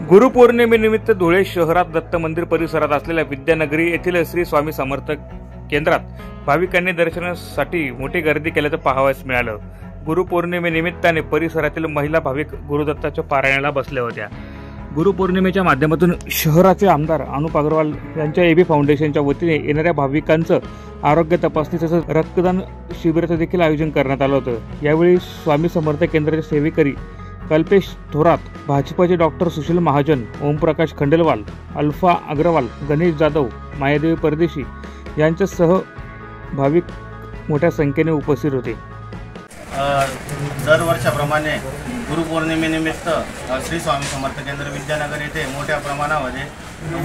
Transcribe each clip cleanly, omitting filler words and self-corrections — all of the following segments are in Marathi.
गुरुपौर्णिमेनिमित्त धुळे शहरात दत्त मंदिर परिसरात असलेल्या विद्यानगरी येथील श्री स्वामी समर्थ केंद्रात भाविकांनी दर्शनासाठी मोठी गर्दी केल्याचं पाहावयास मिळालं। गुरुपौर्णिमेनिमित्ताने परिसरातील महिला भाविक गुरुदत्ताच्या पारायणाला बसल्या होत्या। गुरुपौर्णिमेच्या माध्यमातून शहराचे आमदार अनुप अग्रवाल यांच्या एबी फाउंडेशनच्या वतीने येणाऱ्या भाविकांचं आरोग्य तपासणी तसंच रक्तदान शिबिराचं देखील आयोजन करण्यात आलं होतं। यावेळी स्वामी समर्थ केंद्राचे सेवेकरी कल्पेश थोरात, भाजपाचे डॉक्टर सुशील महाजन, ओमप्रकाश खंडेलवाल, अल्फा अग्रवाल, गणेश जाधव, मायादेवी परदेशी यांच्यासह भाविक मोठ्या संख्येने उपस्थित होते। दरवर्षाप्रमाणे गुरुपौर्णिमेनिमित्त श्री स्वामी समर्थ केंद्र विद्यानगर येथे मोठ्या प्रमाणामध्ये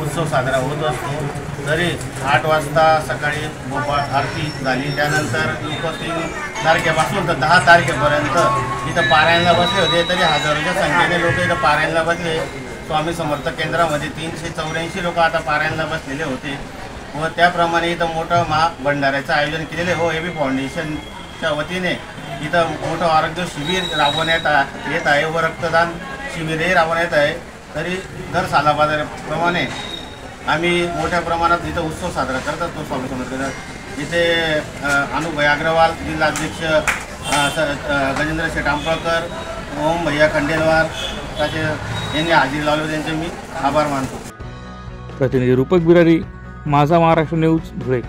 उत्सव साजरा होत असतो। तरी 8 वाजता सकाळी गोपाळ आरती झाली, त्यानंतर 3 तारखेपासून तर 10 तारखेपर्यंत इथं पारायणाला बसले होते। तरी हजारोच्या संख्येने लोक इथं पारायणाला बसले। स्वामी समर्थ केंद्रामध्ये 384 लोक आता पारायणाला बसलेले होते व त्याप्रमाणे इथं मोठं महाभंडाऱ्याचं आयोजन केलेले हो एबी फाउंडेशनच्या वतीने इथं मोठं आरोग्य शिबिर राबवण्यात येत आहे व रक्तदान शिबिरही राबवण्यात आहे। तरी दर सालाबाजाराप्रमाणे आम्ही मोठ्या प्रमाणात इथं उत्सव साजरा करत असतो। स्वामी समर्थ इथे अनुप अग्रवाल, जिल्हाध्यक्ष गजेंद्र शेठ आंबळकर, ओम भैया खंडेलवाल यांनी हजेरी लावली, त्यांचे मी आभार मानतो। प्रतिनिधी रूपक बिरारी, माझा महाराष्ट्र न्यूज, धुळे।